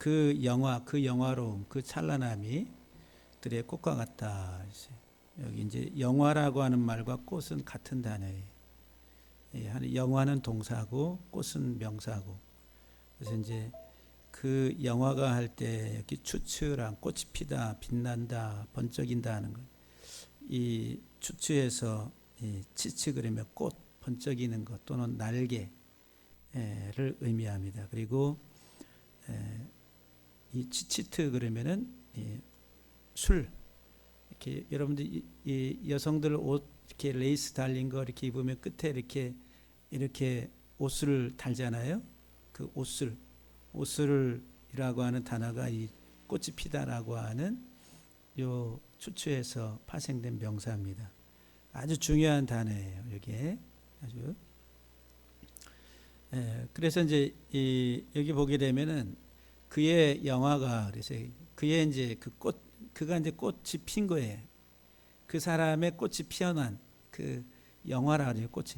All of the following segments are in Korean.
그 영화, 그 영화로움, 그 찬란함이 들의 꽃과 같다. 여기 이제 영화라고 하는 말과 꽃은 같은 단어예요. 영화는 동사고 꽃은 명사고. 그래서 이제 그 영화가 할 때 여기 추추랑 꽃이 피다, 빛난다, 번쩍인다 하는 것. 이 추추에서 이 치치 그러면 꽃, 번쩍이는 것 또는 날개를 의미합니다. 그리고 이 치치트 그러면은 술. 이렇게 여러분들 이 여성들 옷 이렇게 레이스 달린 거 이렇게 입으면 끝에 이렇게 옷을 달잖아요. 그 옷을이라고 하는 단어가 이 꽃이 피다라고 하는 요 추추에서 파생된 명사입니다. 아주 중요한 단어예요. 여기에 아주. 그래서 이제 여기 보게 되면은 그의 영화가 그래서 그의 이제 그가 이제 꽃이 핀 거예요. 그 사람의 꽃이 피어난 그 영화라 그래요. 꽃이.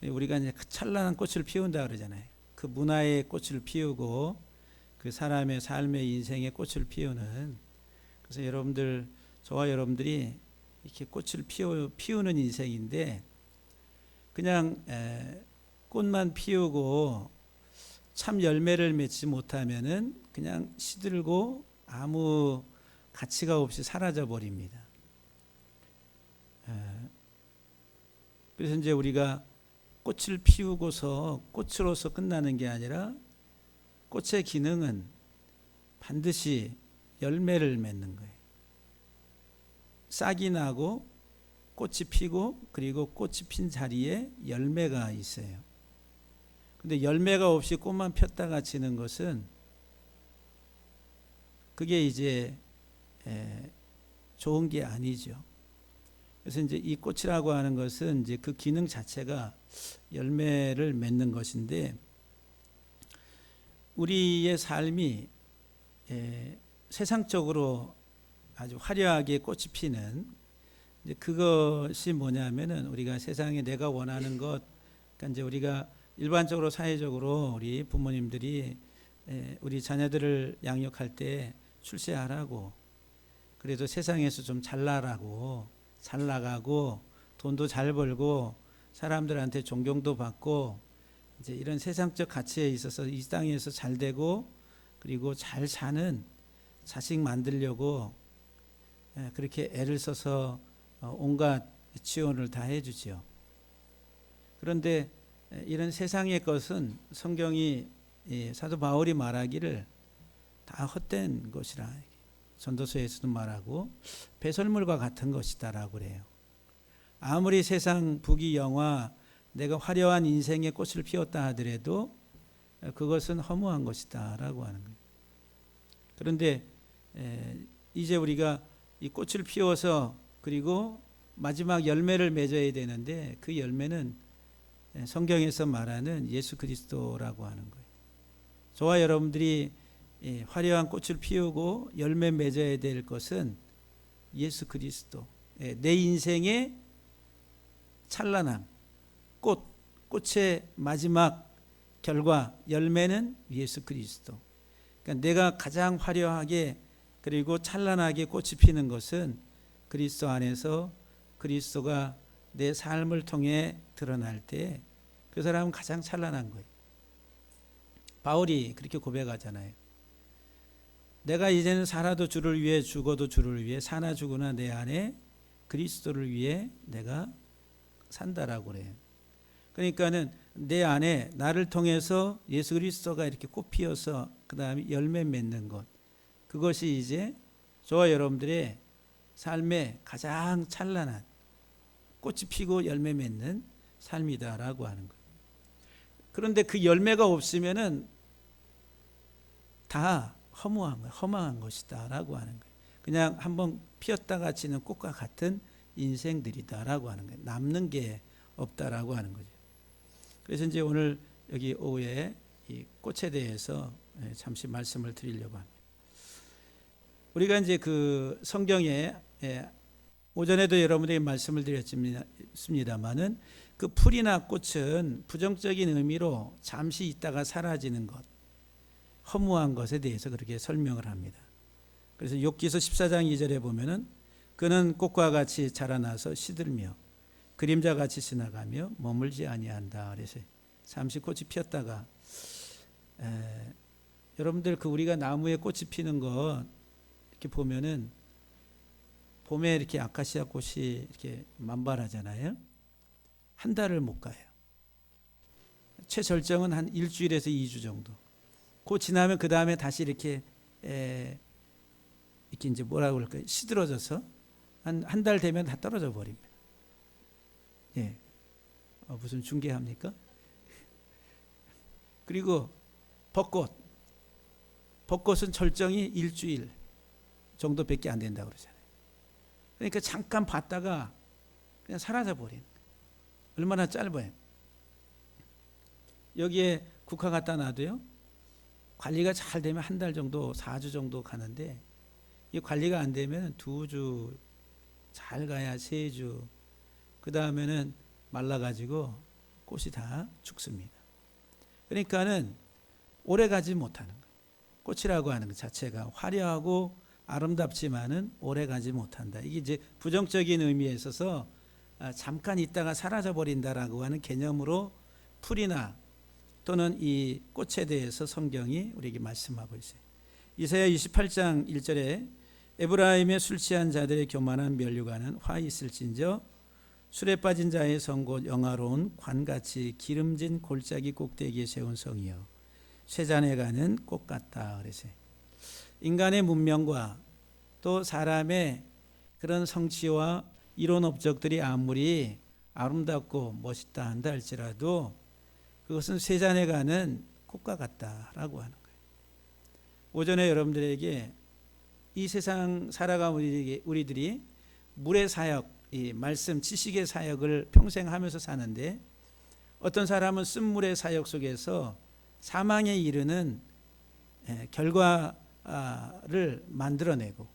우리가 이제 찬란한 꽃을 피운다 그러잖아요. 그 문화의 꽃을 피우고 그 사람의 삶의 인생의 꽃을 피우는. 그래서 여러분들 저와 여러분들이 이렇게 꽃을 피우는 인생인데 그냥 꽃만 피우고 참 열매를 맺지 못하면은 그냥 시들고 아무 가치가 없이 사라져 버립니다. 그래서 이제 우리가 꽃을 피우고서 꽃으로서 끝나는 게 아니라 꽃의 기능은 반드시 열매를 맺는 거예요. 싹이 나고 꽃이 피고 그리고 꽃이 핀 자리에 열매가 있어요. 근데 열매가 없이 꽃만 폈다가 지는 것은 그게 이제 좋은 게 아니죠. 그래서 이제 이 꽃이라고 하는 것은 이제 그 기능 자체가 열매를 맺는 것인데 우리의 삶이 세상적으로 아주 화려하게 꽃이 피는 이제 그것이 뭐냐면은 우리가 세상에 내가 원하는 것, 그러니까 이제 우리가 일반적으로 사회적으로 우리 부모님들이 우리 자녀들을 양육할 때 출세하라고 그래도 세상에서 좀 잘나라고 잘 나가고 돈도 잘 벌고 사람들한테 존경도 받고 이제 이런 세상적 가치에 있어서 이 땅에서 잘 되고 그리고 잘 사는 자식 만들려고 그렇게 애를 써서 온갖 지원을 다 해주지요. 그런데 이런 세상의 것은 성경이 사도 바울이 말하기를 다 헛된 것이라 전도서에서도 말하고 배설물과 같은 것이다라고 그래요. 아무리 세상 부귀 영화 내가 화려한 인생의 꽃을 피웠다 하더라도 그것은 허무한 것이다라고 하는 거예요. 그런데 이제 우리가 이 꽃을 피워서 그리고 마지막 열매를 맺어야 되는데 그 열매는 성경에서 말하는 예수 그리스도라고 하는 거예요. 저와 여러분들이 화려한 꽃을 피우고 열매 맺어야 될 것은 예수 그리스도. 내 인생의 찬란함, 꽃의 마지막 결과 열매는 예수 그리스도. 그러니까 내가 가장 화려하게 그리고 찬란하게 꽃이 피는 것은 그리스도 안에서 그리스도가 내 삶을 통해 드러날 때 그 사람은 가장 찬란한 거예요. 바울이 그렇게 고백하잖아요. 내가 이제는 살아도 주를 위해 죽어도 주를 위해 사나 죽으나 내 안에 그리스도를 위해 내가 산다라고 그래요. 그러니까는 내 안에 나를 통해서 예수 그리스도가 이렇게 꽃 피어서 그 다음에 열매 맺는 것, 그것이 이제 저와 여러분들의 삶의 가장 찬란한 꽃이 피고 열매 맺는 삶이다라고 하는 거예요. 그런데 그 열매가 없으면은 다 허망한 것이다라고 하는 거예요. 그냥 한번 피었다가 지는 꽃과 같은 인생들이다라고 하는 거예요. 남는 게 없다라고 하는 거죠. 그래서 이제 오늘 여기 오후에 이 꽃에 대해서 잠시 말씀을 드리려고 합니다. 우리가 이제 그 성경에 오전에도 여러분에게 말씀을 드렸습니다만은 그 풀이나 꽃은 부정적인 의미로 잠시 있다가 사라지는 것. 허무한 것에 대해서 그렇게 설명을 합니다. 그래서 욥기서 14장 2절에 보면은 그는 꽃과 같이 자라나서 시들며 그림자같이 지나가며 머물지 아니한다. 그래서 잠시 꽃이 피었다가 여러분들 그 우리가 나무에 꽃이 피는 거 이렇게 보면은 봄에 이렇게 아카시아 꽃이 이렇게 만발하잖아요. 한 달을 못 가요. 최절정은 한 일주일에서 2주 정도. 그 지나면 그 다음에 다시 이렇게 이렇게 이제 뭐라고 그럴까요? 시들어져서 한 달 되면 다 떨어져 버립니다. 예, 무슨 중계합니까? 그리고 벚꽃은 절정이 일주일 정도밖에 안 된다고 그러잖아요. 그러니까 잠깐 봤다가 그냥 사라져 버린. 얼마나 짧아요. 여기에 국화 갖다 놔도요, 관리가 잘 되면 한 달 정도, 4주 정도 가는데 이 관리가 안 되면 2주, 잘 가야 3주, 그 다음에는 말라가지고 꽃이 다 죽습니다. 그러니까는 오래 가지 못하는 거예요. 꽃이라고 하는 것 자체가 화려하고 아름답지만은 오래 가지 못한다. 이게 이제 부정적인 의미에 있어서 잠깐 있다가 사라져 버린다라고 하는 개념으로 풀이나 또는 이 꽃에 대해서 성경이 우리에게 말씀하고 있어요. 이사야 28장 1절에 에브라임의 술 취한 자들의 교만한 면류관은 화 있을진저 술에 빠진 자의 성 곧 영화로운 관같이 기름진 골짜기 꼭대기에 세운 성이여 쇠잔에 가는 꽃 같다. 그래서 인간의 문명과 또 사람의 그런 성취와 이론 업적들이 아무리 아름답고 멋있다 한다 할지라도 그것은 쇠잔에 가는 꽃과 같다라고 하는 거예요. 오전에 여러분들에게 이 세상 살아가는 우리들이 물의 사역, 이 말씀 지식의 사역을 평생 하면서 사는데 어떤 사람은 쓴물의 사역 속에서 사망에 이르는 결과를 만들어내고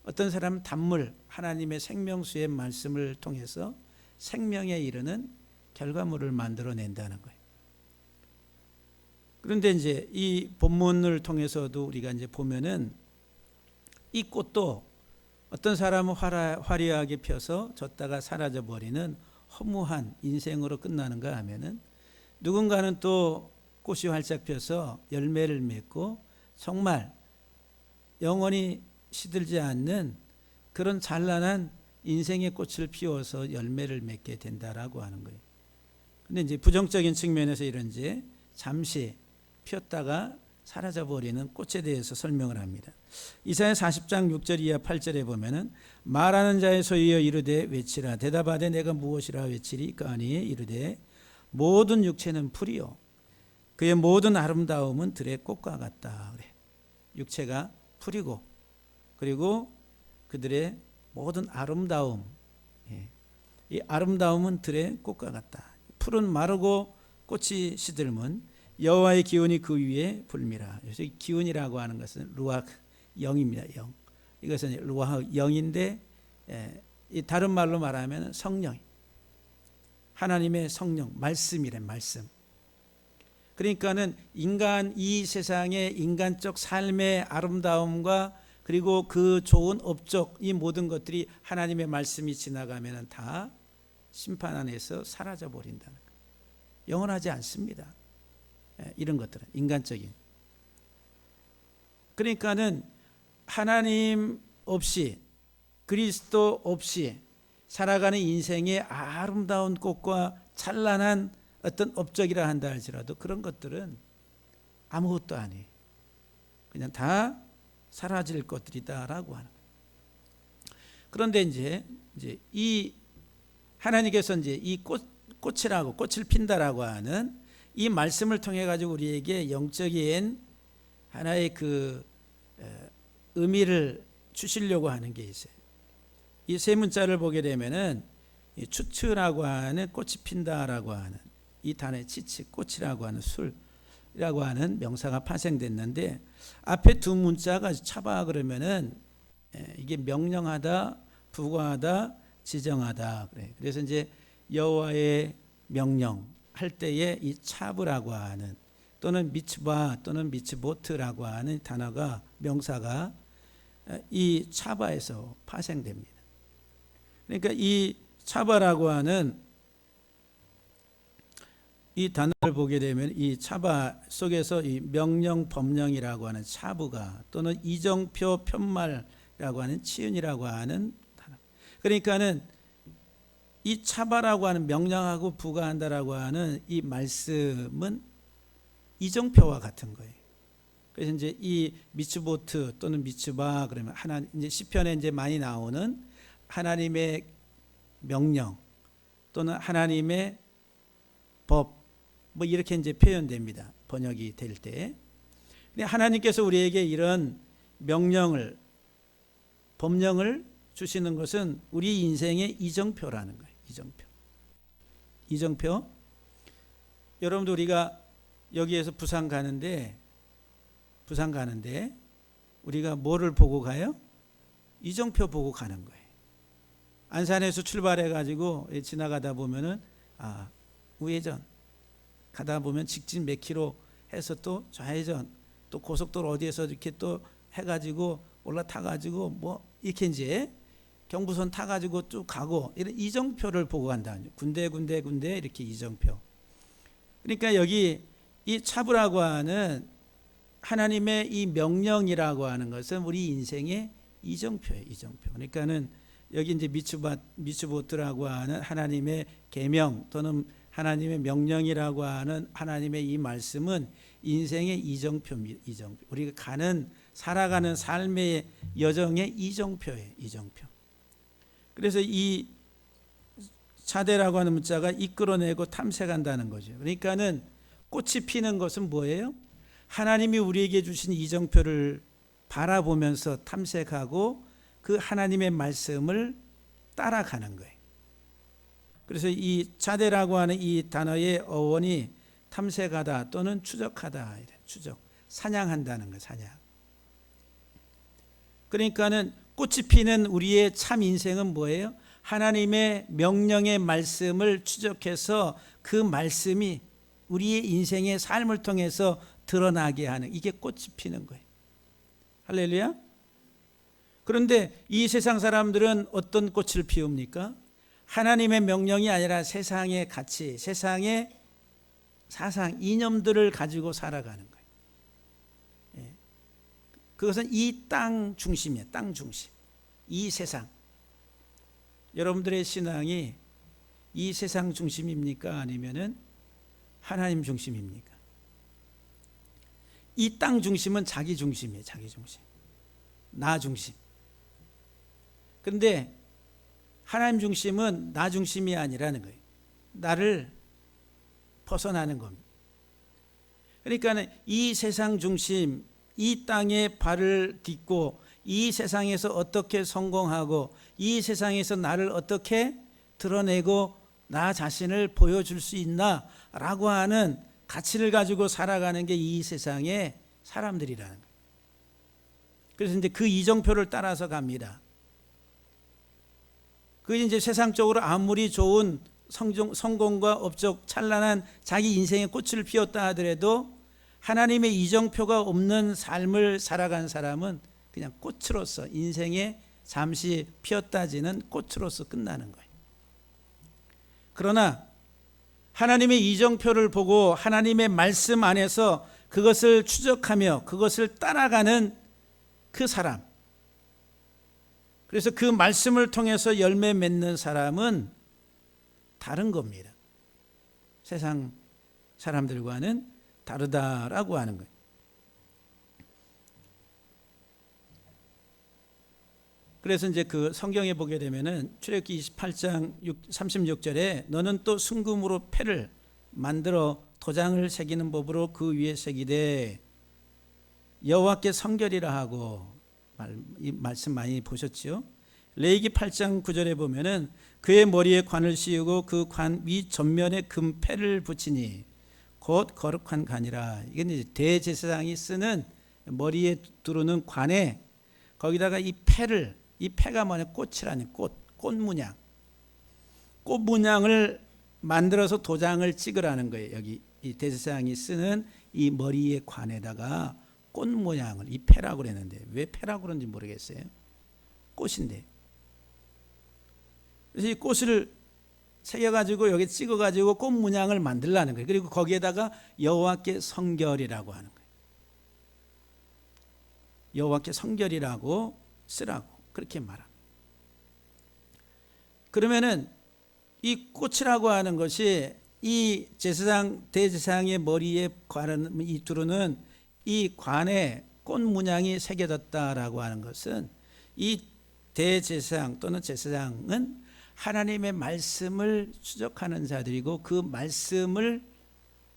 어떤 사람은 단물, 하나님의 생명수의 말씀을 통해서 생명에 이르는 결과물을 만들어낸다는 거예요. 그런데 이제 이 본문을 통해서도 우리가 이제 보면은 이 꽃도 어떤 사람은 화려하게 펴서 졌다가 사라져 버리는 허무한 인생으로 끝나는가 하면은 누군가는 또 꽃이 활짝 펴서 열매를 맺고 정말 영원히 시들지 않는 그런 찬란한 인생의 꽃을 피워서 열매를 맺게 된다라고 하는 거예요. 근데 이제 부정적인 측면에서 이런 이제 잠시 피었다가 사라져버리는 꽃에 대해서 설명을 합니다. 이사야 40장 6절 이하 8절에 보면은 말하는 자의 소리여 이르되 외치라 대답하되 내가 무엇이라 외치리까 하니 이르되 모든 육체는 풀이요 그의 모든 아름다움은 들의 꽃과 같다. 그래. 육체가 풀이고 그리고 그들의 모든 아름다움, 이 아름다움은 들의 꽃과 같다. 풀은 마르고 꽃이 시들면 여호와의 기운이 그 위에 불미라. 그래서 기운이라고 하는 것은 루아흐 영입니다. 영. 이것은 루아흐 영인데 이 다른 말로 말하면 성령, 하나님의 성령, 말씀이래 말씀. 그러니까는 인간 이 세상의 인간적 삶의 아름다움과 그리고 그 좋은 업적 이 모든 것들이 하나님의 말씀이 지나가면은 다 심판 안에서 사라져 버린다는 거예요. 영원하지 않습니다. 이런 것들은 인간적인. 그러니까는 하나님 없이 그리스도 없이 살아가는 인생의 아름다운 꽃과 찬란한 어떤 업적이라 한다 할지라도 그런 것들은 아무것도 아니에요. 그냥 다 사라질 것들이다라고 하는 거예요. 그런데 이제 이 하나님께서 이제 이 꽃이라고 꽃을 핀다라고 하는 이 말씀을 통해 가지고 우리에게 영적인 하나의 그 의미를 주시려고 하는 게 있어요. 이 세 문자를 보게 되면은 추츠라고 하는 꽃이 핀다라고 하는 이 단어의 치치 꽃이라고 하는 술이라고 하는 명사가 파생됐는데 앞에 두 문자가 차바 그러면은 이게 명령하다, 부과하다, 지정하다 그래. 그래서 이제 여호와의 명령 할 때에 이 차브라고 하는 또는 미츠바 또는 미츠보트라고 하는 단어가 명사가 이 차바에서 파생됩니다. 그러니까 이 차바라고 하는 이 단어를 보게 되면 이 차바 속에서 이 명령 법령이라고 하는 차부가 또는 이정표 편말이라고 하는 치은이라고 하는 단어. 그러니까는 이 차바라고 하는 명령하고 부가한다라고 하는 이 말씀은 이정표와 같은 거예요. 그래서 이제 이 미츠보트 또는 미츠바 그러면 하나님 이제 시편에 이제 많이 나오는 하나님의 명령 또는 하나님의 법 뭐 이렇게 이제 표현됩니다. 번역이 될 때. 근데 하나님께서 우리에게 이런 명령을 법령을 주시는 것은 우리 인생의 이정표라는 거예요. 이정표. 여러분도 우리가 여기에서 부산 가는데 우리가 뭐를 보고 가요? 이정표 보고 가는 거예요. 안산에서 출발해 가지고 지나가다 보면은 우회전 가다 보면 직진 몇 킬로 해서 또 좌회전 또 고속도로 어디에서 이렇게 또 해가지고 올라타가지고 뭐 이렇게 이제 경부선 타가지고 쭉 가고 이런 이정표를 보고 간다. 군데 이렇게 이정표. 그러니까 여기 이 차부라고 하는 하나님의 이 명령이라고 하는 것은 우리 인생의 이정표예요. 이정표. 그러니까는 여기 이제 미츠보트라고 하는 하나님의 계명 또는 하나님의 명령이라고 하는 하나님의 이 말씀은 인생의 이정표입니다. 이정표. 우리가 살아가는 삶의 여정의 이정표예요. 이정표. 그래서 이 차대라고 하는 문자가 이끌어내고 탐색한다는 거죠. 그러니까는 꽃이 피는 것은 뭐예요? 하나님이 우리에게 주신 이정표를 바라보면서 탐색하고 그 하나님의 말씀을 따라가는 거예요. 그래서 이 차대라고 하는 이 단어의 어원이 탐색하다 또는 추적하다, 추적, 사냥한다는 거예요. 사냥. 그러니까는 꽃이 피는 우리의 참 인생은 뭐예요? 하나님의 명령의 말씀을 추적해서 그 말씀이 우리의 인생의 삶을 통해서 드러나게 하는 이게 꽃이 피는 거예요. 할렐루야. 그런데 이 세상 사람들은 어떤 꽃을 피웁니까? 하나님의 명령이 아니라 세상의 가치, 세상의 사상, 이념들을 가지고 살아가는 거예요. 그것은 이 땅 중심이에요. 땅 중심. 이 세상. 여러분들의 신앙이 이 세상 중심입니까? 아니면은 하나님 중심입니까? 이 땅 중심은 자기 중심이에요. 자기 중심. 나 중심. 그런데 하나님 중심은 나 중심이 아니라는 거예요. 나를 벗어나는 겁니다. 그러니까 이 세상 중심, 이 땅에 발을 딛고 이 세상에서 어떻게 성공하고 이 세상에서 나를 어떻게 드러내고 나 자신을 보여줄 수 있나 라고 하는 가치를 가지고 살아가는 게 이 세상의 사람들이라는 거예요. 그래서 이제 그 이정표를 따라서 갑니다. 그 이제 세상적으로 아무리 좋은 성공과 업적 찬란한 자기 인생의 꽃을 피웠다 하더라도 하나님의 이정표가 없는 삶을 살아간 사람은 그냥 꽃으로서 인생에 잠시 피었다지는 꽃으로서 끝나는 거예요. 그러나 하나님의 이정표를 보고 하나님의 말씀 안에서 그것을 추적하며 그것을 따라가는 그 사람, 그래서 그 말씀을 통해서 열매 맺는 사람은 다른 겁니다. 세상 사람들과는 다르다라고 하는 거예요. 그래서 이제 그 성경에 보게 되면은 출애굽기 28장 36절에 너는 또 순금으로 패를 만들어 도장을 새기는 법으로 그 위에 새기되 여호와께 성결이라 하고 이 말씀 많이 보셨죠? 레위기 8장 9절에 보면은 그의 머리에 관을 씌우고 그 관 위 전면에 금패를 붙이니 곧 거룩한 관이라. 이건 이제 대제사장이 쓰는 머리에 두르는 관에 거기다가 이 패를, 이 패가 뭐냐, 꽃이라는 꽃 문양, 꽃 문양을 만들어서 도장을 찍으라는 거예요. 여기 이 대제사장이 쓰는 이 머리의 관에다가 꽃 모양을, 이 패라고 그랬는데 왜 패라고 그런지 모르겠어요. 꽃인데. 그래서 이 꽃을 새겨가지고 여기 찍어가지고 꽃 문양을 만들라는 거예요. 그리고 거기에다가 여호와께 성결이라고 하는 거예요. 여호와께 성결이라고 쓰라고 그렇게 말합니다. 그러면은 이 꽃이라고 하는 것이 이 제사장 대제사장의 머리에 관한 이 두루는 이 관에 꽃 문양이 새겨졌다라고 하는 것은 이 대제사장 또는 제사장은 하나님의 말씀을 추적하는 자들이고 그 말씀을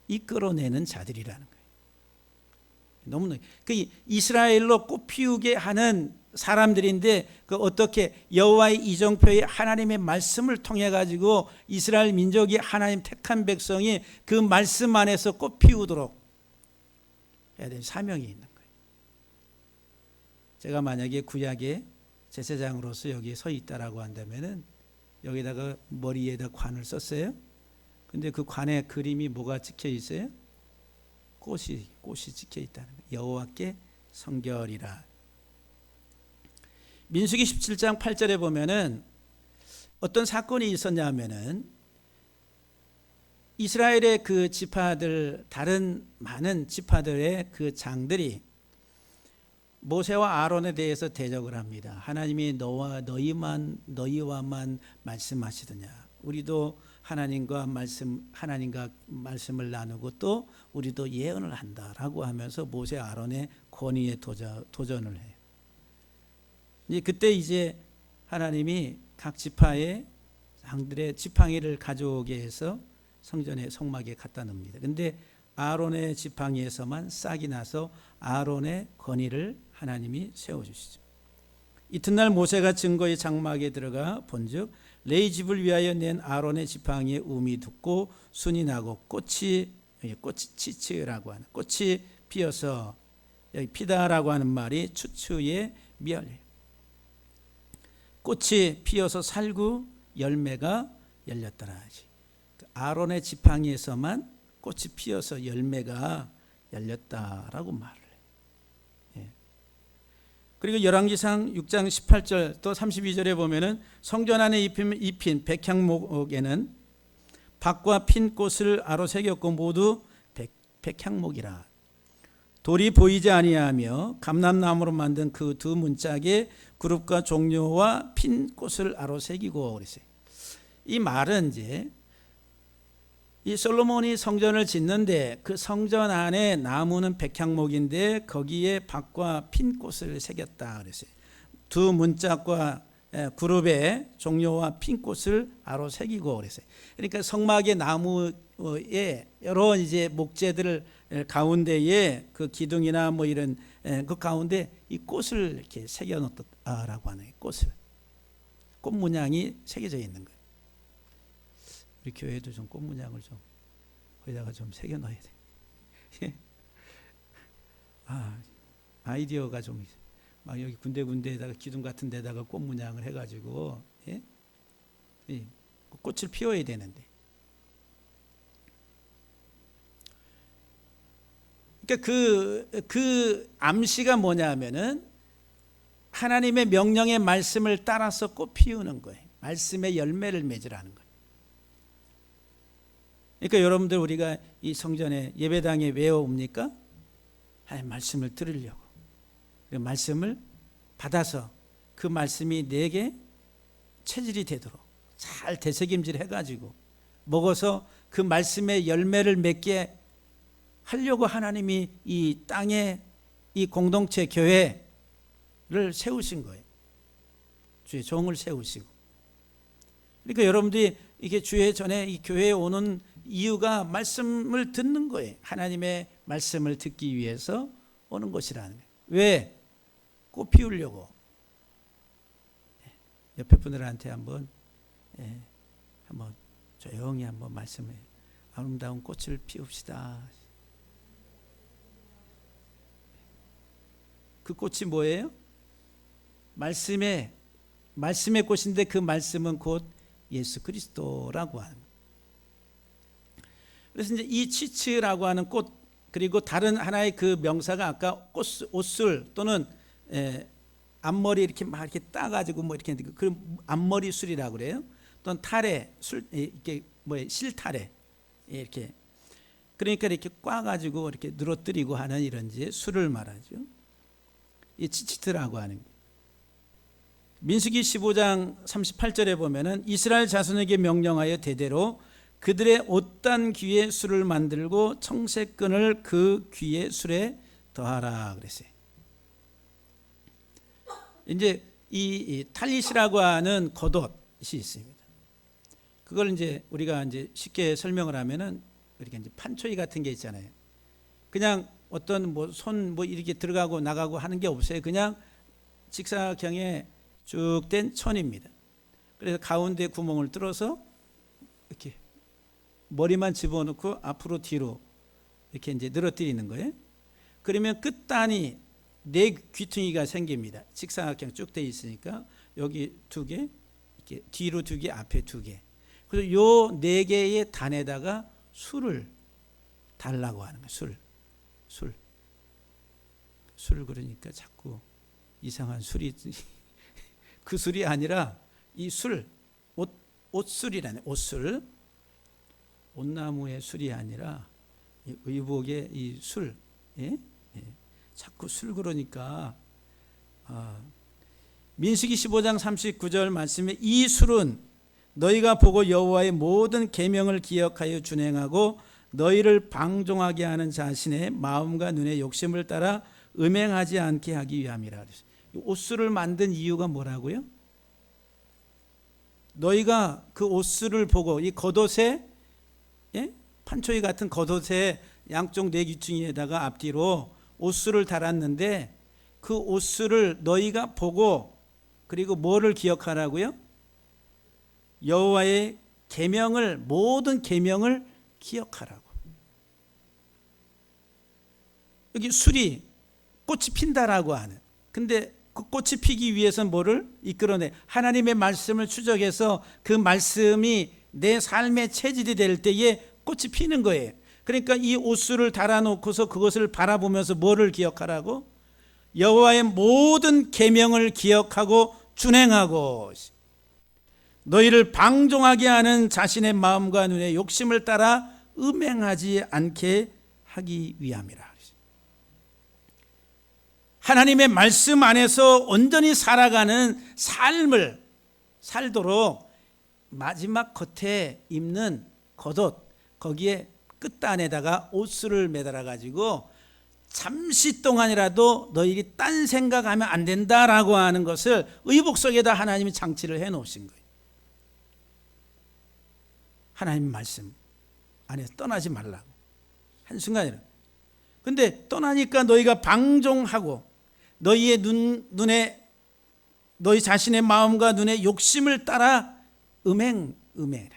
이끌어내는 자들이라는 거예요. 너무 그 이스라엘로 꽃 피우게 하는 사람들인데 그 어떻게 여호와의 이정표의 하나님의 말씀을 통해 가지고 이스라엘 민족이 하나님 택한 백성이 그 말씀 안에서 꽃 피우도록 해야 될 사명이 있는 거예요. 제가 만약에 구약의 제사장으로서 여기에 서 있다라고 한다면은 여기다가 머리에다 관을 썼어요. 근데 그 관에 그림이 뭐가 찍혀 있어요? 꽃이 찍혀 있다는 거예요. 여호와께 성결이라. 민수기 17장 8절에 보면은 어떤 사건이 있었냐면은 이스라엘의 그 지파들, 다른 많은 지파들의 그 장들이 모세와 아론에 대해서 대적을 합니다. 하나님이 너희와만 말씀하시더냐. 우리도 하나님과 말씀을 나누고 또 우리도 예언을 한다라고 하면서 모세 아론의 권위에 도전을 해요. 그때 이제 하나님이 각 지파의 장들의 지팡이를 가져오게 해서 성전의 성막에 갖다 놓습니다. 그런데 아론의 지팡이에서만 싹이 나서 아론의 권위를 하나님이 세워주시죠. 이튿날 모세가 증거의 장막에 들어가 본즉 레위 집을 위하여 낸 아론의 지팡이의 음이 듣고 순이 나고 꽃이 치치라고 하는 꽃이 피어서 여기 피다라고 하는 말이 추추의 미열이에요. 꽃이 피어서 살구 열매가 열렸더라 하지. 아론의 지팡이에서만 꽃이 피어서 열매가 열렸다라고 말을 해요. 예. 그리고 열왕기상 6장 18절 또 32절에 보면은 성전 안에 입힌 백향목에는 박과 핀 꽃을 아로 새겼고 모두 백향목이라. 돌이 보이지 아니하며 감람나무로 만든 그 두 문짝에 그룹과 종려와 핀 꽃을 아로 새기고 그랬어요. 이 말은 이제 이 솔로몬이 성전을 짓는데 그 성전 안에 나무는 백향목인데 거기에 박과 핀 꽃을 새겼다 그랬어요. 두 문짝과 그룹에 종려와 핀 꽃을 아로 새기고 그랬어요. 그러니까 성막의 나무에 여러 이제 목재들 가운데에 그 기둥이나 뭐 이런 그 가운데 이 꽃을 이렇게 새겨 놓았다라고 하는 꽃을 꽃 문양이 새겨져 있는 거예요. 우리 교회도 좀 꽃 문양을 좀 거기다가 좀 새겨 넣어야 돼. 아이디어가 좀 막 여기 군데군데에다가 기둥 같은 데다가 꽃 문양을 해가지고 꽃을 피워야 되는데. 그러니까 그 암시가 뭐냐면은 하나님의 명령의 말씀을 따라서 꽃 피우는 거예요. 말씀의 열매를 맺으라는 거예요. 그러니까 여러분들 우리가 이 성전에 예배당에 왜 옵니까? 하나님 말씀을 들으려고. 그 말씀을 받아서 그 말씀이 내게 체질이 되도록 잘 되새김질 해가지고 먹어서 그 말씀의 열매를 맺게 하려고 하나님이 이 땅에 이 공동체 교회를 세우신 거예요. 주의 종을 세우시고. 그러니까 여러분들이 이게 주의 전에 이 교회에 오는 이유가 말씀을 듣는 거예요. 하나님의 말씀을 듣기 위해서 오는 것이라는 거예요. 왜? 꽃 피우려고. 옆에 분들한테 한번 조용히 한번 말씀해. 아름다운 꽃을 피웁시다. 그 꽃이 뭐예요? 말씀의 꽃인데 그 말씀은 곧 예수 그리스도라고 하는. 그래서 이제 이 치츠라고 하는 꽃 그리고 다른 하나의 그 명사가 아까 옷술 또는 앞머리 이렇게 막 이렇게 따가지고 뭐 이렇게 그 앞머리 술이라고 그래요. 또는 타래 술 이렇게 실타래 이렇게 그러니까 이렇게 꽈가지고 이렇게 늘어뜨리고 하는 이런지 술을 말하죠. 이 치치트라고 하는 게. 민수기 15장 38절에 보면은 이스라엘 자손에게 명령하여 대대로 그들의 옷단 귀에 술을 만들고 청색끈을 그 귀에 술에 더하라 그랬어요. 이제 이 탈릿이라고 하는 겉옷이 있습니다. 그걸 이제 우리가 이제 쉽게 설명을 하면은 이렇게 이제 판초이 같은 게 있잖아요. 그냥 어떤 손 이렇게 들어가고 나가고 하는 게 없어요. 그냥 직사각형의 쭉 된 천입니다. 그래서 가운데 구멍을 뚫어서 이렇게 머리만 집어넣고 앞으로 뒤로 이렇게 이제 늘어뜨리는 거예요. 그러면 끝단이 네 귀퉁이가 생깁니다. 직사각형 쭉 돼 있으니까 여기 두 개, 이렇게 뒤로 두 개, 앞에 두 개. 그래서 요 네 개의 단에다가 술을 달라고 하는 거예요. 술 그러니까 자꾸 이상한 술이 그 술이 아니라 이 술, 옷술이라네. 옷술. 옷나무의 술이 아니라 의복의 이 술. 예? 자꾸 술 그러니까 민수기 15장 39절 말씀에 이 술은 너희가 보고 여호와의 모든 계명을 기억하여 준행하고 너희를 방종하게 하는 자신의 마음과 눈의 욕심을 따라 음행하지 않게 하기 위함이라. 옷술을 만든 이유가 뭐라고요? 너희가 그 옷술을 보고 이 겉옷에 판초이 같은 겉옷에 양쪽 네 귀퉁이에다가 앞뒤로 옷술을 달았는데 그 옷술을 너희가 보고 그리고 뭐를 기억하라고요? 여호와의 계명을 모든 계명을 기억하라고. 여기 술이 꽃이 핀다라고 하는. 근데 그 꽃이 피기 위해서는 뭐를 이끌어내? 하나님의 말씀을 추적해서 그 말씀이 내 삶의 체질이 될 때에 꽃이 피는 거예요. 그러니까 이 옷술을 달아놓고서 그것을 바라보면서 뭐를 기억하라고? 여호와의 모든 계명을 기억하고 준행하고 너희를 방종하게 하는 자신의 마음과 눈의 욕심을 따라 음행하지 않게 하기 위함이라. 하나님의 말씀 안에서 온전히 살아가는 삶을 살도록 마지막 겉에 입는 겉옷 거기에 끝단에다가 옷술을 매달아 가지고 잠시 동안이라도 너희들이 딴 생각하면 안 된다라고 하는 것을 의복 속에다 하나님이 장치를 해 놓으신 거예요. 하나님 말씀 안에서 떠나지 말라고 한순간이라. 근데 떠나니까 너희가 방종하고 너희의 눈에 너희 자신의 마음과 눈의 욕심을 따라 음행해.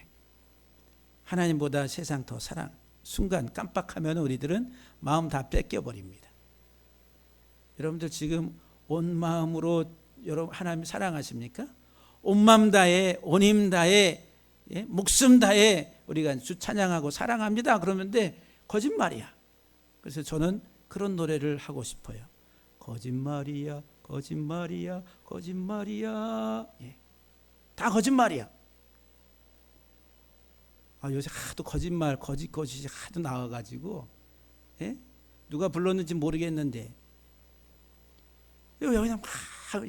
하나님보다 세상 더 사랑. 순간 깜빡하면 우리들은 마음 다 뺏겨버립니다. 여러분들 지금 온 마음으로 여러분 하나님 사랑하십니까? 온 마음 다해 온 힘 다해 목숨 다해 우리가 주 찬양하고 사랑합니다. 그러는데 거짓말이야. 그래서 저는 그런 노래를 하고 싶어요. 거짓말이야, 거짓말이야, 거짓말이야. 다 거짓말이야. 요새 하도 거짓말, 거짓이 하도 나와가지고 누가 불렀는지 모르겠는데 그냥 막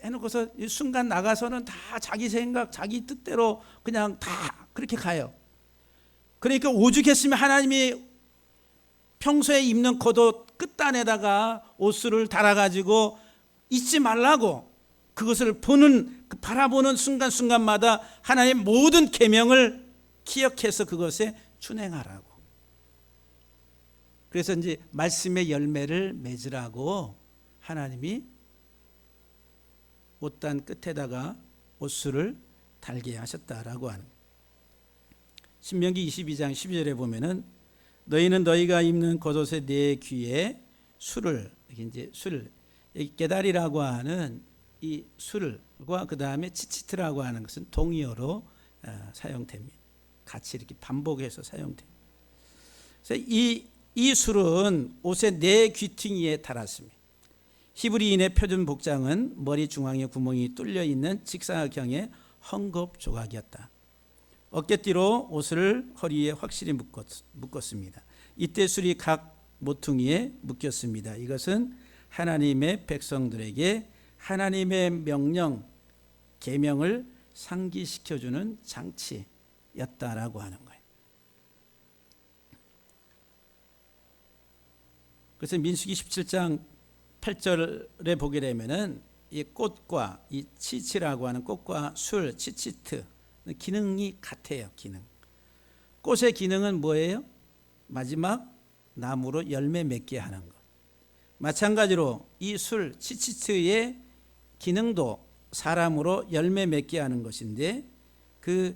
해놓고서 이 순간 나가서는 다 자기 생각, 자기 뜻대로 그냥 다 그렇게 가요. 그러니까 오죽했으면 하나님이 평소에 입는 겉옷 끝단에다가 옷술을 달아가지고 잊지 말라고 그것을 바라보는 순간순간마다 하나님의 모든 계명을 기억해서 그것에 준행하라고. 그래서 이제 말씀의 열매를 맺으라고 하나님이 옷단 끝에다가 옷술을 달게 하셨다라고 하는. 신명기 22장 12절에 보면은 너희는 너희가 입는 겉옷의 네 귀에 술을 이제 술을 게달이라고 하는 이 술과 그 다음에 치치트라고 하는 것은 동의어로 사용됩니다. 같이 이렇게 반복해서 사용됩니다. 그래서 이 술은 옷의 네 귀퉁이에 달았습니다. 히브리인의 표준 복장은 머리 중앙에 구멍이 뚫려 있는 직사각형의 헝겊 조각이었다. 어깨띠로 옷을 허리에 확실히 묶었습니다. 이때 술이 각 모퉁이에 묶였습니다. 이것은 하나님의 백성들에게 하나님의 명령, 계명을 상기시켜주는 장치였다라고 하는 거예요. 그래서 민수기 17장 8절에 보게 되면은 이 꽃과 이 치치라고 하는 꽃과 술, 치치트 기능이 같아요. 기능. 꽃의 기능은 뭐예요? 마지막 나무로 열매 맺게 하는 것. 마찬가지로 이 술, 치치트의 기능도 사람으로 열매 맺게 하는 것인데 그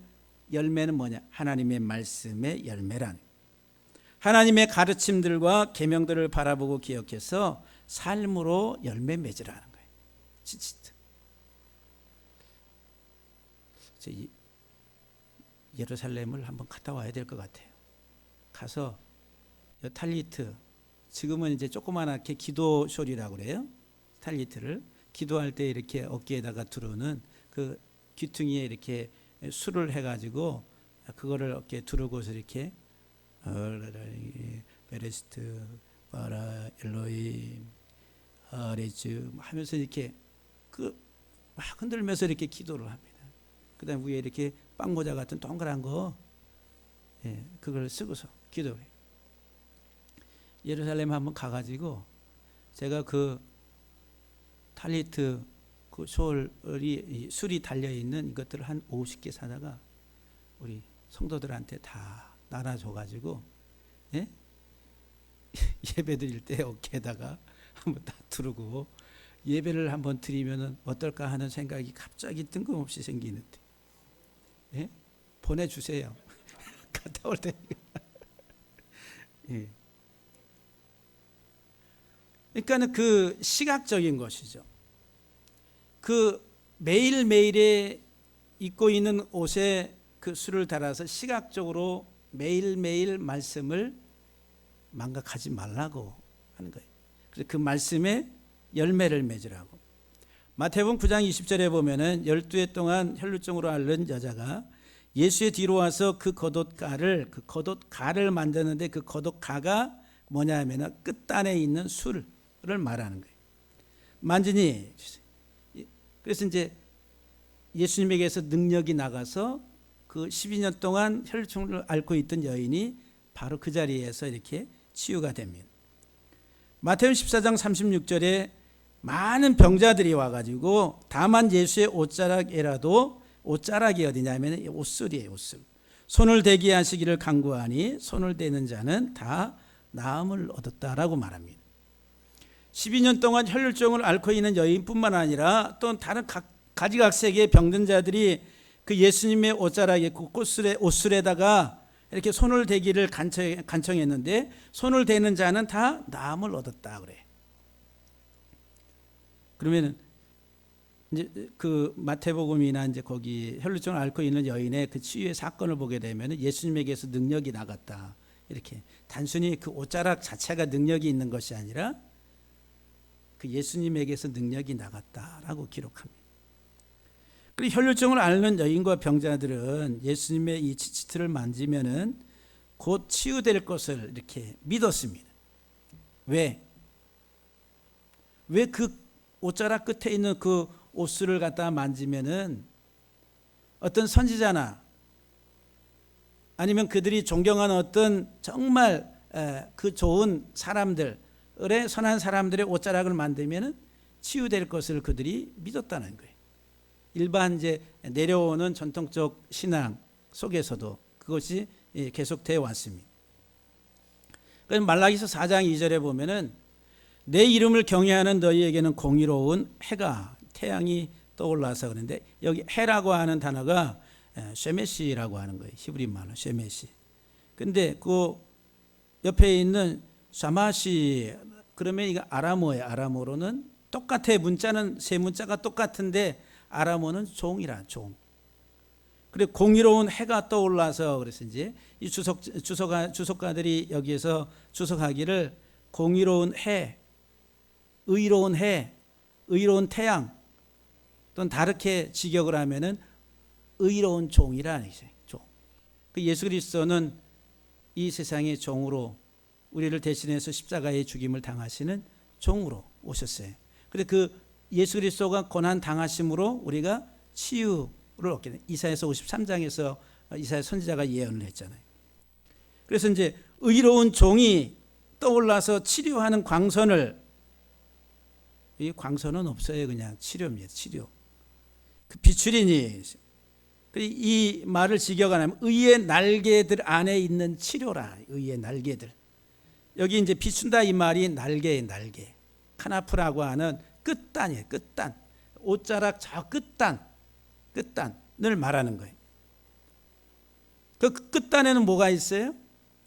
열매는 뭐냐? 하나님의 말씀의 열매라는 거예요. 하나님의 가르침들과 계명들을 바라보고 기억해서 삶으로 열매 맺으라는 거예요. 치치트. 예루살렘을 한번 갔다 와야 될 것 같아요. 가서 탈리트, 지금은 이제 조그만하게 기도쇼리라고 그래요. 탈리트를 기도할 때 이렇게 어깨에다가 두르는 그 귀퉁이에 이렇게 술을 해가지고 그거를 어깨에 두르고서 이렇게 베레스트 바라 엘로임 아레즈 하면서 이렇게 막 흔들면서 이렇게 기도를 합니다. 그다음 위에 이렇게 빵모자 같은 동그란 거, 그걸 쓰고서 기도를 해요. 예루살렘 한번 가가지고 제가 그 탈리트 그 술이 달려 있는 이것들을 한 50개 사다가 우리 성도들한테 다 나눠줘가지고 예배 드릴 때 어깨에다가 한번 다 두르고 예배를 한번 드리면은 어떨까 하는 생각이 갑자기 뜬금없이 생기는데, 보내주세요. 갔다 올 테니까. 그러니까는 그 시각적인 것이죠. 그 매일매일에 입고 있는 옷에 그 술을 달아서 시각적으로 매일매일 말씀을 망각하지 말라고 하는 거예요. 그래서 그 말씀에 열매를 맺으라고. 마태복음 9장 20절에 보면은 12해 동안 혈루증으로 앓는 여자가 예수의 뒤로 와서 그 겉옷가를 만드는데 그 겉옷가가 뭐냐 하면은 끝단에 있는 술을 말하는 거예요. 만지니, 그래서 이제 예수님에게서 능력이 나가서 그 12년 동안 혈루증을 앓고 있던 여인이 바로 그 자리에서 이렇게 치유가 됩니다. 마태복음 14장 36절에 많은 병자들이 와가지고 다만 예수의 옷자락이라도, 옷자락이 어디냐면 옷술이에요. 옷술. 손을 대게 하시기를 간구하니 손을 대는 자는 다 나음을 얻었다라고 말합니다. 12년 동안 혈루증을 앓고 있는 여인뿐만 아니라 또 다른 가지각색의 병든 자들이 그 예수님의 옷자락에 그 옷술에다가 이렇게 손을 대기를 간청했는데 손을 대는 자는 다 나음을 얻었다 그래. 그러면은 이제 그 마태복음이나 이제 거기 혈루증을 앓고 있는 여인의 그 치유의 사건을 보게 되면 예수님에게서 능력이 나갔다. 이렇게 단순히 그 옷자락 자체가 능력이 있는 것이 아니라 그 예수님에게서 능력이 나갔다라고 기록합니다. 그리고 혈루증을 앓는 여인과 병자들은 예수님의 이 치치트를 만지면은 곧 치유될 것을 이렇게 믿었습니다. 왜 그 옷자락 끝에 있는 그 옷술을 갖다가 만지면은 어떤 선지자나 아니면 그들이 존경하는 어떤 정말 그 좋은 사람들의 선한 사람들의 옷자락을 만들면은 치유될 것을 그들이 믿었다는 거예요. 일반 이제 내려오는 전통적 신앙 속에서도 그것이 계속되어 왔습니다. 그래서 말라기서 4장 2절에 보면은 내 이름을 경외하는 너희에게는 공의로운 해가, 태양이 떠올라서 그런데 여기 해라고 하는 단어가 쉐메시라고 하는 거예요. 히브리 말로 쉐메시. 근데 그 옆에 있는 샤마시, 그러면 이거 아람어예요. 아람어로는 똑같아. 문자는 세 문자가 똑같은데 아람어는 종이라, 종. 그리고 공의로운 해가 떠올라서 그래서 이제 이 주석가들이 여기에서 주석하기를 공의로운 해, 의로운 해, 의로운 태양 또는 다르게 직역을 하면은 의로운 종이라는 얘기죠. 종. 그 예수 그리스도는 이 세상의 종으로 우리를 대신해서 십자가의 죽임을 당하시는 종으로 오셨어요. 그런데 그 예수 그리스도가 고난 당하심으로 우리가 치유를 얻게 돼. 이사야서 53장에서 이사야 선지자가 예언을 했잖아요. 그래서 이제 의로운 종이 떠올라서 치료하는 광선을, 이 광선은 없어요. 그냥 치료입니다. 치료. 그 비추리니 이 말을 직역하면 의의 날개들 안에 있는 치료라. 의의 날개들. 여기 이제 비춘다 이 말이 날개의 날개. 카나프라고 하는 끝단이에요. 끝단. 옷자락 저 끝단을 말하는 거예요. 그 끝단에는 뭐가 있어요?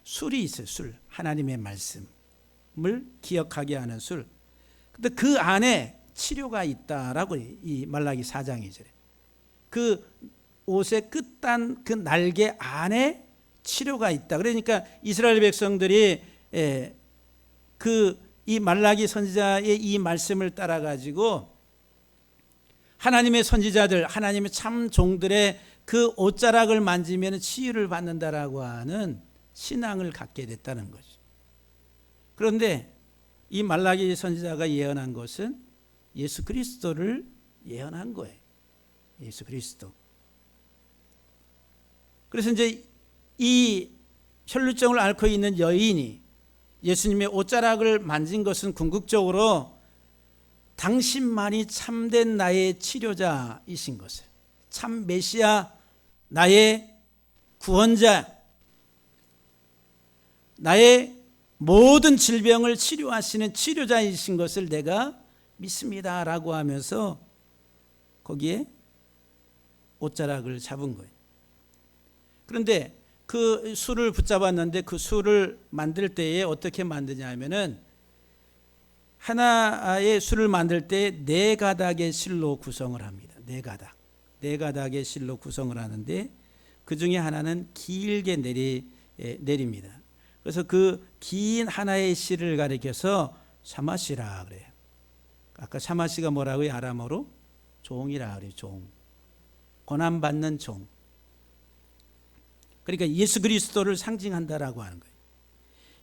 술이 있어요. 술. 하나님의 말씀을 기억하게 하는 술. 근데 그 안에 치료가 있다라고 이 말라기 4장이죠. 그 옷의 끝단 그 날개 안에 치료가 있다. 그러니까 이스라엘 백성들이 이 말라기 선지자의 이 말씀을 따라 가지고 하나님의 선지자들, 하나님의 참 종들의 그 옷자락을 만지면 치유를 받는다라고 하는 신앙을 갖게 됐다는 거죠. 그런데 이 말라기 선지자가 예언한 것은 예수 그리스도를 예언한 거예요. 예수 그리스도. 그래서 이제 이 혈루증을 앓고 있는 여인이 예수님의 옷자락을 만진 것은 궁극적으로 당신만이 참된 나의 치료자이신 것을, 참 메시아, 나의 구원자, 나의 모든 질병을 치료하시는 치료자이신 것을 내가 믿습니다라고 하면서 거기에 옷자락을 잡은 거예요. 그런데 그 술을 붙잡았는데 그 술을 만들 때에 어떻게 만드냐 하면은 하나의 술을 만들 때 네 가닥의 실로 구성을 합니다. 네 가닥의 실로 구성을 하는데 그 중에 하나는 길게 내립니다. 그래서 그 긴 하나의 실을 가리켜서 샤마시라 그래요. 아까 샤마시가 뭐라고요? 아람어로 종이라 그래요. 종. 고난받는 종. 그러니까 예수 그리스도를 상징한다라고 하는 거예요.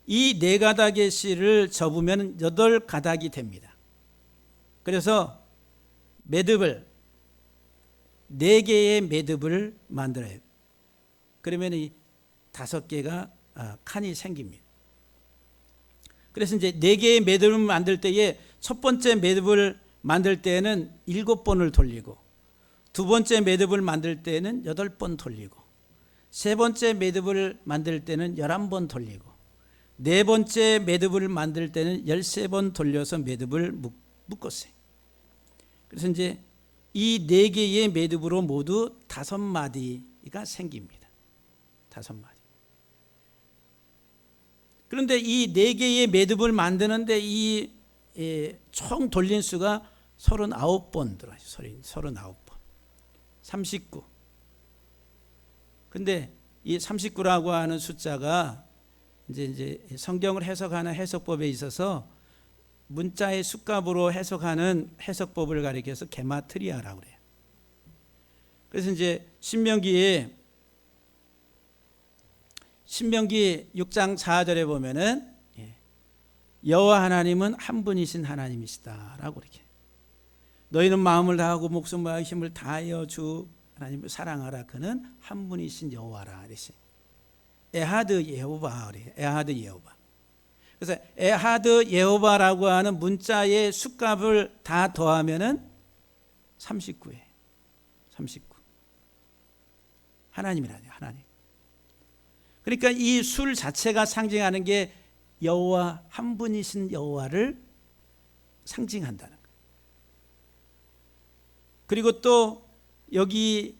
이 네 가닥의 실을 접으면 8가닥이 됩니다. 그래서 매듭을 4개의 매듭을 만들어요. 그러면 이 5개가 칸이 생깁니다. 그래서 이제 4개의 매듭을 만들 때에 첫 번째 매듭을 만들 때에는 7번을 돌리고, 두 번째 매듭을 만들 때에는 8번 돌리고, 세 번째 매듭을 만들 때는 11번 돌리고, 네 번째 매듭을 만들 때는 13번 돌려서 매듭을 묶었어요. 그래서 이제 이 4개의 매듭으로 모두 5마디가 생깁니다. 5마디. 그런데 이 4개의 매듭을 만드는데 이 총 돌린 수가 39번 들어요. 39번. 39. 근데 이 39라고 하는 숫자가 이제 성경을 해석하는 해석법에 있어서 문자의 숫값으로 해석하는 해석법을 가리켜서 게마트리아라고 그래요. 그래서 이제 신명기 6장 4절에 보면은 여호와 하나님은 한 분이신 하나님이시다라고 이렇게. 너희는 마음을 다하고 목숨과 힘을 다하여 주 하나님을 사랑하라. 그는 한 분이신 여호와라. 이랬어요. 에하드 예호바. 에하드 예호바. 그래서 에하드 예호바라고 하는 문자의 숫값을 다 더하면은 39예요. 39. 하나님이라뇨. 하나님. 그러니까 이 술 자체가 상징하는 게 여호와 한 분이신 여호와를 상징한다는 거예요. 그리고 또 여기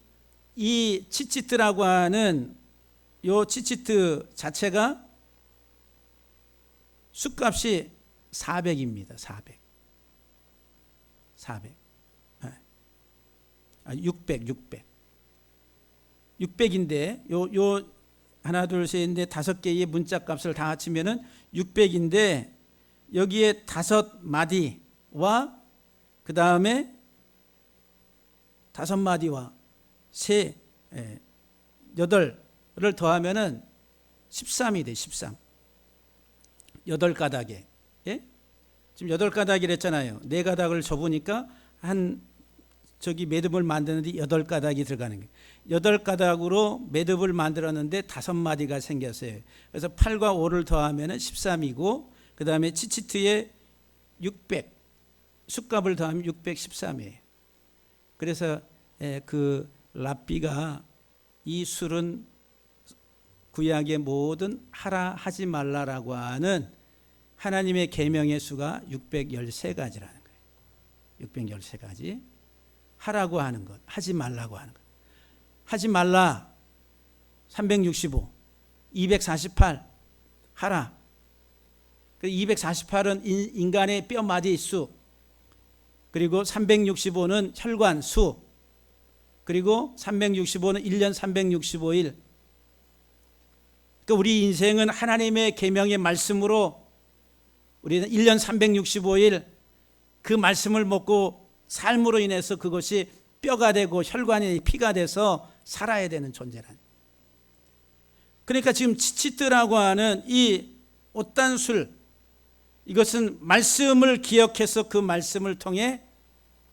이 치치트라고 하는 요 치치트 자체가 숫값이 400입니다. 400. 600. 600인데 요 하나 둘 셋인데 5개의 문자 값을 다 합치면은 600인데 여기에 5마디와 그 다음에 5마디와 8을 더하면은 13이 돼. 13. 8가닥에. 예? 지금 8가닥이라 했잖아요. 4가닥을 접으니까 저기 매듭을 만드는데 8가닥이 들어가는 거예요. 8가닥으로 매듭을 만들었는데 5마디가 생겼어요. 그래서 8과 5를 더하면 13이고 그 다음에 치치트에 600 숫값을 더하면 613이에요. 그래서 그 랍비가 이 술은 구약의 모든 하라 하지 말라라고 하는 하나님의 계명의 수가 613가지라는 거예요. 613가지. 하라고 하는 것, 하지 말라고 하는 것. 하지 말라 365, 248 하라. 248은 인간의 뼈마디 수, 그리고 365는 혈관 수, 그리고 365는 1년 365일. 그러니까 우리 인생은 하나님의 계명의 말씀으로 우리는 1년 365일 그 말씀을 먹고 삶으로 인해서 그것이 뼈가 되고 혈관이 피가 돼서 살아야 되는 존재라는. 그러니까 지금 치치트라고 하는 이 옷단술, 이것은 말씀을 기억해서 그 말씀을 통해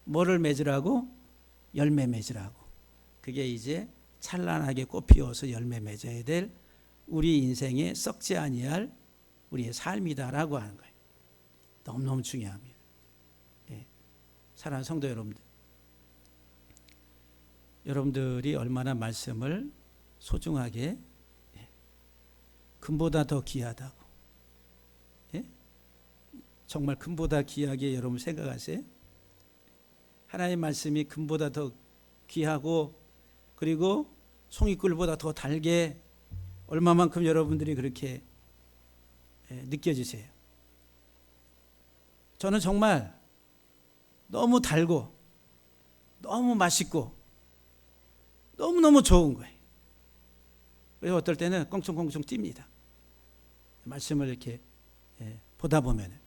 뭐를 맺으라고? 열매 맺으라고. 그게 이제 찬란하게 꽃피워서 열매 맺어야 될 우리 인생에 썩지 아니할 우리의 삶이다라고 하는 거예요. 너무너무 중요합니다. 사랑하는 성도 여러분들, 여러분들이 얼마나 말씀을 소중하게, 금보다 더 귀하다고, 정말 금보다 귀하게 여러분 생각하세요? 하나님의 말씀이 금보다 더 귀하고 그리고 송이꿀보다 더 달게 얼마만큼 여러분들이 그렇게 느껴지세요? 저는 정말 너무 달고 너무 맛있고 너무너무 좋은 거예요. 그래서 어떨 때는 껑충껑충 뜁니다. 말씀을 이렇게 보다 보면.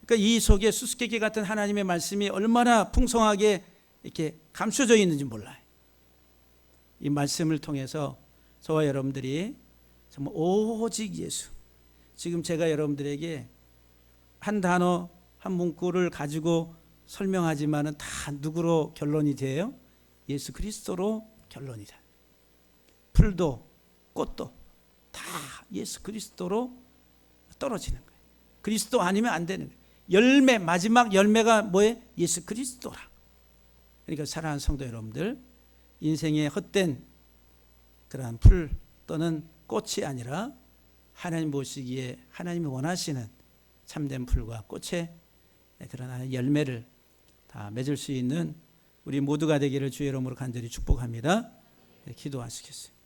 그러니까 이 속에 수수께끼 같은 하나님의 말씀이 얼마나 풍성하게 이렇게 감춰져 있는지 몰라요. 이 말씀을 통해서 저와 여러분들이 정말 오직 예수. 지금 제가 여러분들에게 한 단어 한 문구를 가지고 설명하지만은 다 누구로 결론이 돼요? 예수 그리스도로 결론이 돼요. 풀도 꽃도 다 예수 그리스도로 떨어지는 거예요. 그리스도 아니면 안 되는 거예요. 열매, 마지막 열매가 뭐예요? 예수 그리스도라. 그러니까 사랑하는 성도 여러분들, 인생의 헛된 그러한 풀 또는 꽃이 아니라 하나님 보시기에 하나님이 원하시는 참된 풀과 꽃의 그러나 열매를 다 맺을 수 있는 우리 모두가 되기를 주의 이름으로 간절히 축복합니다. 기도하시겠어요.